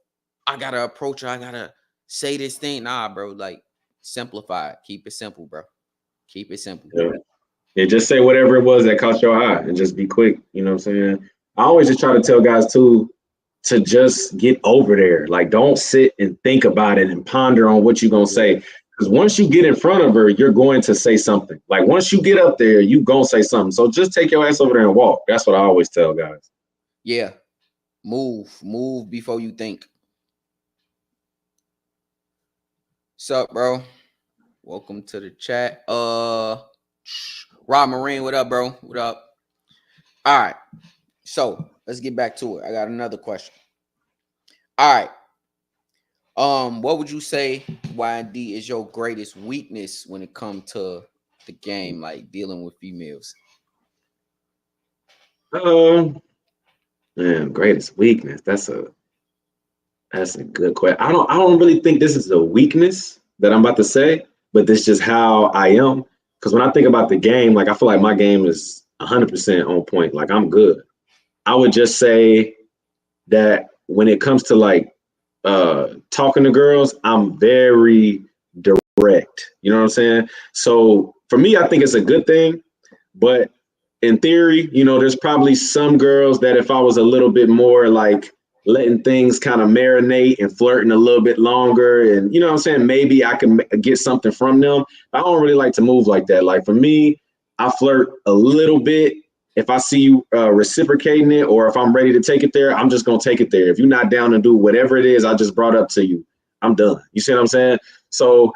I gotta approach her, I gotta say this thing. Nah, bro, like simplify it. Keep it simple, bro. Keep it simple. Yeah, just say whatever it was that caught your eye and just be quick. You know what I'm saying? I always just try to tell guys too to just get over there. Like, don't sit and think about it and ponder on what you're going to say. Because once you get in front of her, you're going to say something. Like, once you get up there, you going to say something. So just take your ass over there and walk. That's what I always tell guys. Yeah. Move before you think. What's up, bro? Welcome to the chat. Rob Marine, what up, bro? What up? All right. So let's get back to it. I got another question. All right. What would you say Y&D is your greatest weakness when it comes to the game, like dealing with females? Man, greatest weakness. That's a good question. I don't really think this is a weakness that I'm about to say, but this is just how I am. Because when I think about the game, like I feel like my game is 100% on point. Like I'm good. I would just say that when it comes to like talking to girls, I'm very direct. You know what I'm saying? So for me, I think it's a good thing. But in theory, you know, there's probably some girls that if I was a little bit more like letting things kind of marinate and flirting a little bit longer and, you know what I'm saying, maybe I can get something from them. I don't really like to move like that. Like for me, I flirt a little bit. If I see you reciprocating it or if I'm ready to take it there, I'm just going to take it there. If you're not down to do whatever it is I just brought up to you, I'm done. You see what I'm saying? So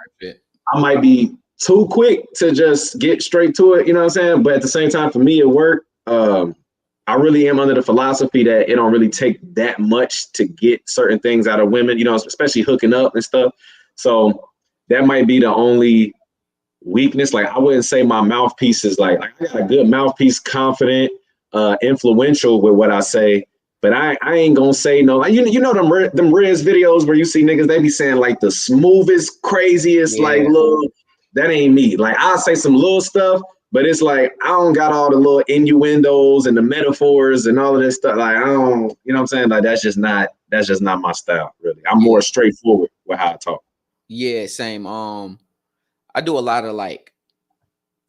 I might be too quick to just get straight to it. You know what I'm saying? But at the same time, for me at work, I I really am under the philosophy that it don't really take that much to get certain things out of women, you know, especially hooking up and stuff. So that might be the only weakness. Like I wouldn't say my mouthpiece is like I got a good mouthpiece, confident, influential with what I say. But I ain't gonna say no. Like, you know them Riz videos where you see niggas, they be saying like the smoothest, craziest, like Yeah. little. That ain't me. Like I'll say some little stuff, but it's like I don't got all the little innuendos and the metaphors and all of this stuff. Like I don't, you know what I'm saying? Like that's just not my style, really. I'm Yeah. more straightforward with how I talk. Yeah, same. I do a lot of like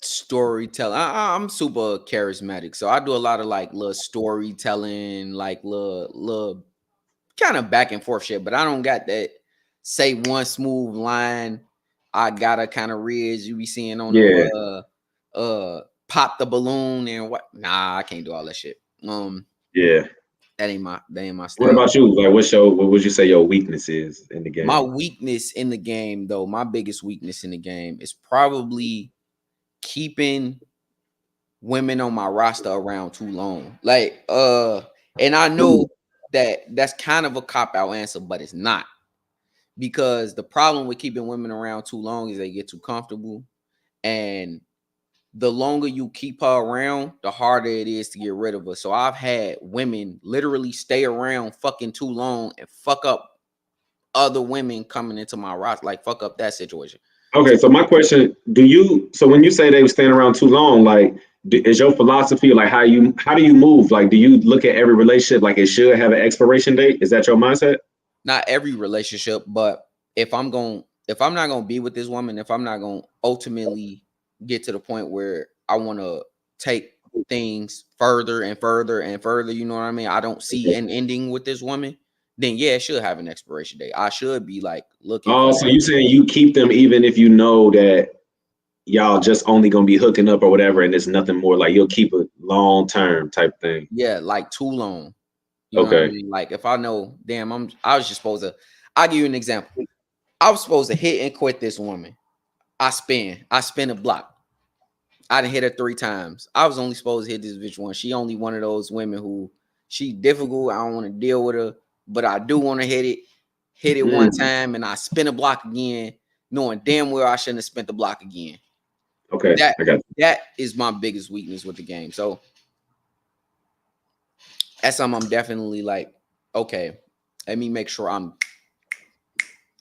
storytelling. I'm super charismatic, so I do a lot of like little storytelling, like little kind of back and forth shit. But I don't got that say one smooth line. I gotta kind of riz you be seeing on Yeah, pop the balloon and what? Nah, I can't do all that shit. yeah. That ain't my What style. about you? Like, what would you say your weakness is in the My game? weakness in the game, though, my biggest weakness in the game is probably keeping women on my roster around too long. Like, and I know that that's kind of a cop out answer, but it's not, because the problem with keeping women around too long is they get too comfortable, and the longer you keep her around, the harder it is to get rid of her. So I've had women literally stay around fucking too long and fuck up other women coming into my roster, like fuck up that situation. Okay, so my question: so when you say they were staying around too long, like, is your philosophy like how do you move? Like, do you look at every relationship like it should have an expiration date? Is that your mindset? Not every relationship, but if I'm not gonna be with this woman, if I'm not gonna ultimately get to the point where I want to take things further and further and further, you know what I mean? I don't see an ending with this woman, then yeah, it should have an expiration date. I should be like looking Oh, for so like, you saying you keep them even if you know that y'all just only gonna be hooking up or whatever, and it's nothing more. Like you'll keep a long term type thing. yeah, like too long. You know what I Okay. mean? Like if I know, damn, I was just supposed to. I'll give you an example. I was supposed to hit and quit this woman. I spin a block. I done hit her 3 times. I was only supposed to hit this bitch once. She only one of those women who she difficult. I don't want to deal with her, but I do want to hit it. Hit it one Mm, time and I spin a block again, knowing damn well I shouldn't have spent the block again. okay, That I got you. that is my biggest weakness with the game. So that's something I'm definitely like, okay, let me make sure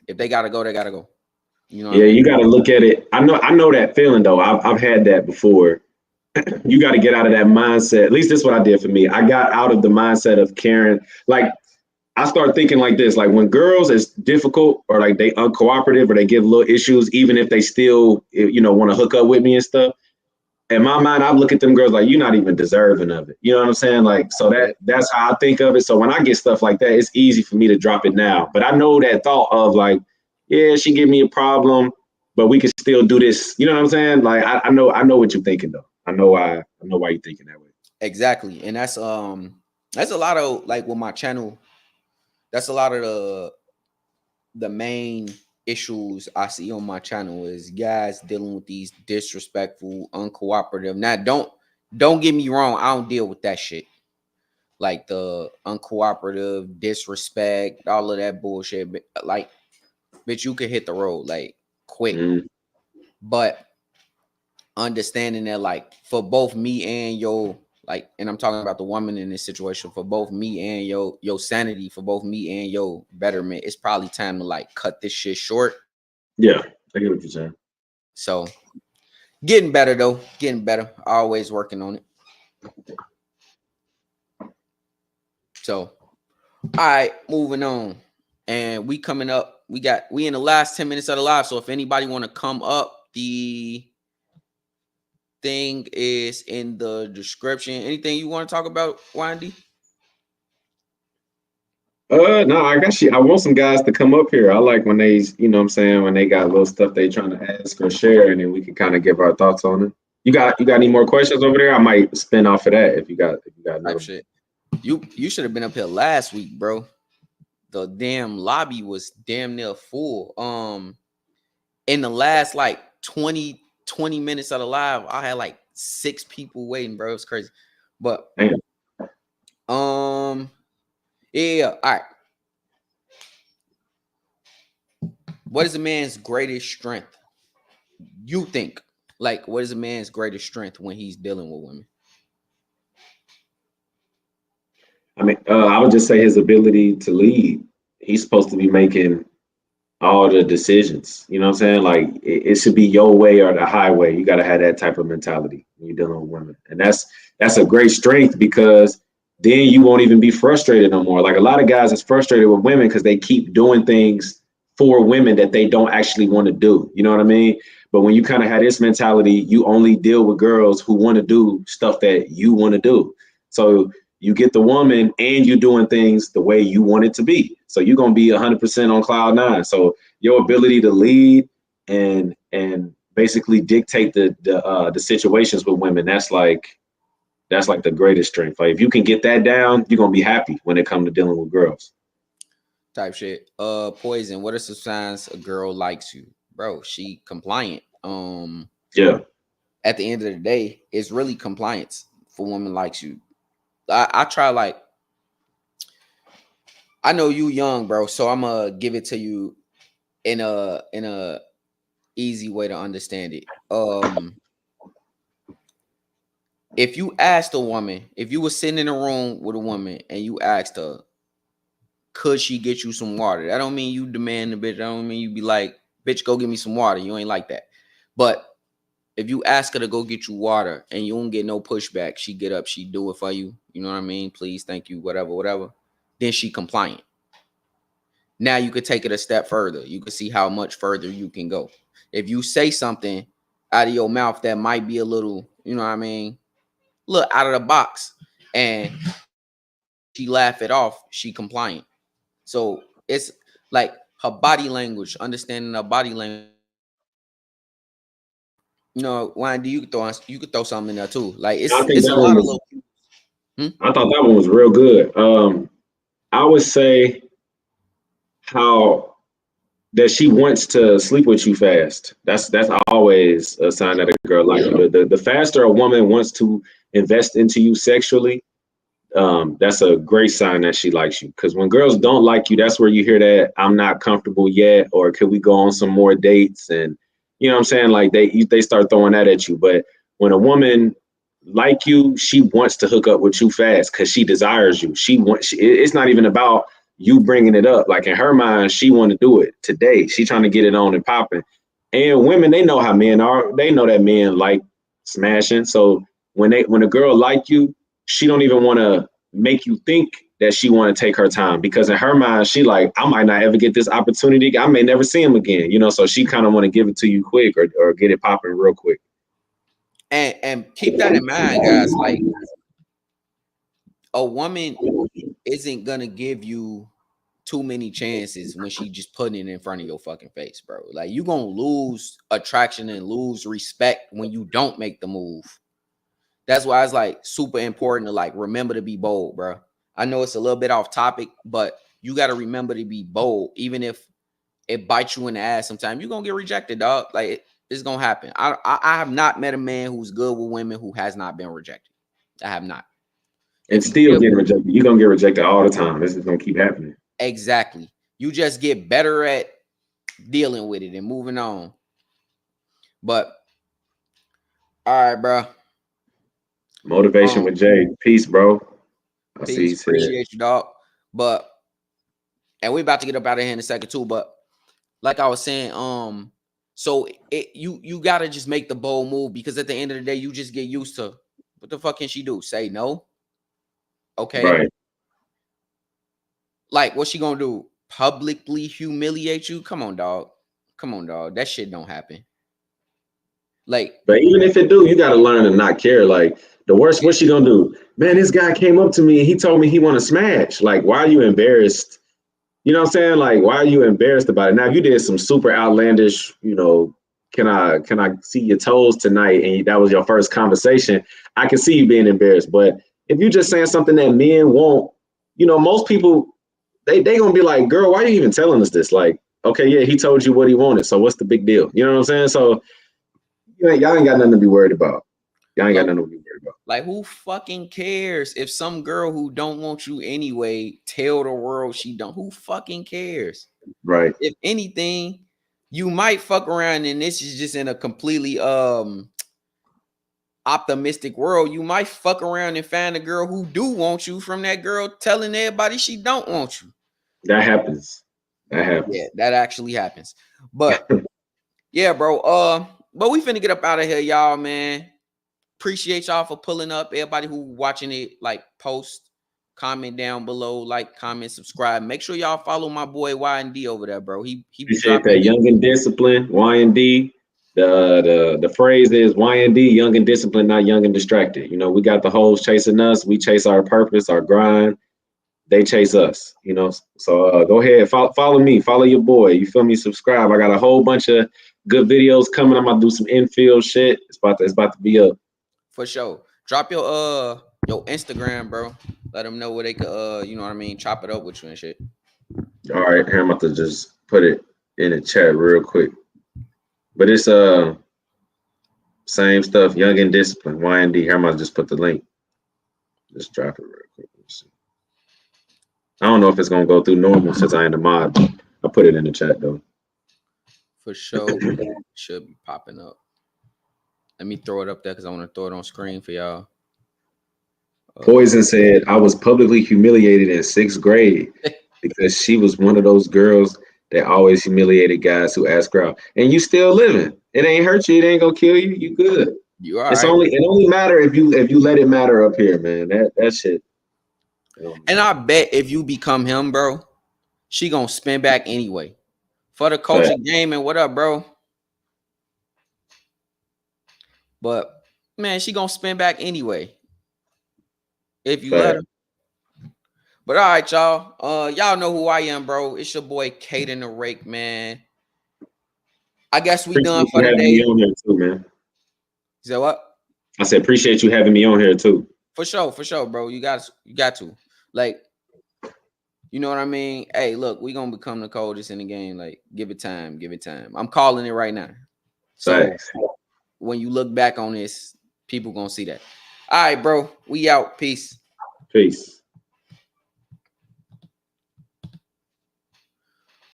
if they gotta go, they gotta go. You know what I Yeah, mean? you got to look at it. I know that feeling though. I've had that before. You got to get out of that mindset. At least this is what I did for me. I got out of the mindset of caring. Like I start thinking like this: like when girls is difficult or like they uncooperative or they give little issues, even if they still want to hook up with me and stuff. In my mind, I look at them girls like you're not even deserving of it. You know what I'm saying? Like so Yeah. that's how I think of it. So when I get stuff like that, it's easy for me to drop it now. But I know that thought of like, yeah, she give me a problem, but we can still do this. You know what I'm saying? Like I know what you're thinking though. I know why you're thinking that way. Exactly. And that's a lot of like with my channel, that's a lot of the main issues I see on my channel is guys dealing with these disrespectful, uncooperative. Now don't get me wrong, I don't deal with that shit. Like the uncooperative, disrespect, all of that bullshit. But like, bitch, you could hit the road like quick. Mm, But understanding that like for both me and your like, and I'm talking about the woman in this situation, for both me and your sanity, for both me and your betterment, it's probably time to like cut this shit short. yeah, I get what you're saying. So getting better though, getting better, always working on it. So all right, moving on. And we coming up, we in the last 10 minutes of the live. So if anybody want to come up, the thing is in the description. Anything you want to talk about, Wandy? No, I got you. I want some guys to come up here. I like when they, what I'm saying, when they got little stuff they trying to ask or share, and then we can kind of give our thoughts on it. You got any more questions over there? I might spin off of that if you got Type another. shit. You should have been up here last week, bro. The damn lobby was damn near full. In the last like 20 minutes of the live, I had like 6 people waiting, bro. It's crazy. But Damn. Yeah. All right. What is a man's greatest strength? You think? Like, what is a man's greatest strength when he's dealing with women? I mean, I would just say his ability to lead. He's supposed to be making all the decisions. You know what I'm saying? Like it should be your way or the highway. You got to have that type of mentality when you're dealing with women, and that's a great strength because then you won't even be frustrated no more. Like a lot of guys is frustrated with women because they keep doing things for women that they don't actually want to do. You know what I mean? But when you kind of have this mentality, you only deal with girls who want to do stuff that you want to do. So you get the woman and you're doing things the way you want it to be. So you're gonna be 100% on cloud nine. So your ability to lead and basically dictate the situations with women, that's like the greatest strength. Like if you can get that down, you're gonna be happy when it comes to dealing with girls. Type shit. Poison. What are some signs a girl likes you, bro? She compliant. Yeah. At the end of the day, it's really compliance for women likes you. I try like I know you young, bro, so I'm gonna give it to you in a easy way to understand it. If you asked a woman, if you were sitting in a room with a woman and you asked her, could she get you some water? That don't mean you demand the bitch. That don't mean you be like, bitch, go get me some water. You ain't like that. But if you ask her to go get you water and you don't get no pushback, she get up, she do it for you. You know what I mean? Please, thank you, whatever, whatever. Then she compliant. Now you could take it a step further. You can see how much further you can go. If you say something out of your mouth that might be a little, you know what I mean, look out of the box, and she laugh it off, she compliant. So it's like her body language, understanding her body language. You know, why do you could throw something in there too? Like I think it's a that one lot of was little. Hmm? I thought that one was real good. I would say how that she wants to sleep with you fast. That's always a sign that a girl likes you. The faster a woman wants to invest into you sexually, that's a great sign that she likes you. Because when girls don't like you, that's where you hear that I'm not comfortable yet, or could we go on some more dates? And you know what I'm saying? Like they start throwing that at you. But when a woman like you, she wants to hook up with you fast because she desires you. It's not even about you bringing it up. Like in her mind, she want to do it today. She trying to get it on and popping. And women, they know how men are. They know that men like smashing. So when a girl like you, she don't even want to make you think that she want to take her time because in her mind, she like, I might not ever get this opportunity. I may never see him again, you know. So she kind of want to give it to you quick or get it popping real quick. And keep that in mind, guys. Like a woman isn't gonna give you too many chances when she just putting it in front of your fucking face, bro. Like you gonna lose attraction and lose respect when you don't make the move. That's why it's like super important to like remember to be bold, bro. I know it's a little bit off topic, but you got to remember to be bold, even if it bites you in the ass. Sometimes you're gonna get rejected, dog. Like it's gonna happen. I have not met a man who's good with women who has not been rejected. I have not. And If you still deal getting rejected. You're gonna get rejected all the time. This is gonna keep happening. exactly, you just get better at dealing with it and moving on. But all right, bro. Motivation with Jay. Peace, bro. I see Peace. he said. Appreciate you, dog. But and we're about to get up out of here in a second too. But like I was saying, so you gotta just make the bold move because at the end of the day, you just get used to what the fuck can she do? Say no? Okay. Right. Like what's she gonna do? Publicly humiliate you? Come on, dog. Come on, dog. That shit don't happen. Like But even if it do, you gotta learn to not care. Like the worst, what's she gonna do? Man, this guy came up to me and he told me he wanna smash. Like, why are you embarrassed? You know what I'm saying? Like, why are you embarrassed about it? Now, if you did some super outlandish, can I see your toes tonight? And that was your first conversation, I can see you being embarrassed. But if you're just saying something that men won't, most people they gonna be like, girl, why are you even telling us this? Like, okay, yeah, he told you what he wanted. So what's the big deal? You know what I'm saying? So y'all ain't got nothing to be worried about. Y'all ain't got nothing to be worried about. Like, who fucking cares if some girl who don't want you anyway tell the world she don't? Who fucking cares? Right. If anything, you might fuck around, and this is just in a completely optimistic world. You might fuck around and find a girl who do want you from that girl telling everybody she don't want you. That happens. That happens. Yeah, that actually happens. But yeah, bro. But we finna get up out of here, y'all, man. Appreciate y'all for pulling up. Everybody who watching it, like, post, comment down below, like, comment, subscribe. Make sure y'all follow my boy Y&D over there, bro. He be Appreciate dropping that. Young and disciplined, Y&D. The phrase is Y&D, young and disciplined, not young and distracted. You know, we got the hoes chasing us. We chase our purpose, our grind. They chase us, you know. So go ahead, follow me, follow your boy. You feel me? Subscribe. I got a whole bunch of good videos coming. I'm gonna do some infield shit. It's about to be up. For sure. Drop your Instagram, bro. Let them know where they could you know what I mean, chop it up with you and shit. All right, here I'm about to just put it in the chat real quick. But it's same stuff, young and disciplined, Y&D. Here I'm gonna just put the link. Just drop it real quick. I don't know if it's gonna go through normal since I ain't a mod, but I put it in the chat though. For sure. Should be popping up. Let me throw it up there because I want to throw it on screen for y'all. Poison said, I was publicly humiliated in 6th grade because she was one of those girls that always humiliated guys who asked her out. And you still living. It ain't hurt you. It ain't gonna kill you. You good. You are. It only matter if you let it matter up here, man. That shit. And I bet if you become him, bro, she gonna spin back anyway. For the culture game and what up, bro? But man, she gonna spin back anyway. If you let her. But all right, y'all. Y'all know who I am, bro. It's your boy Caden the Rake, man. I guess we done for the day. Me on here too, man. You said what? I said appreciate you having me on here too. For sure, bro. You got to. Like, you know what I mean? Hey, look, we gonna become the coldest in the game. Like, give it time. I'm calling it right now. So when you look back on this, people gonna see that. All right, bro. We out. Peace.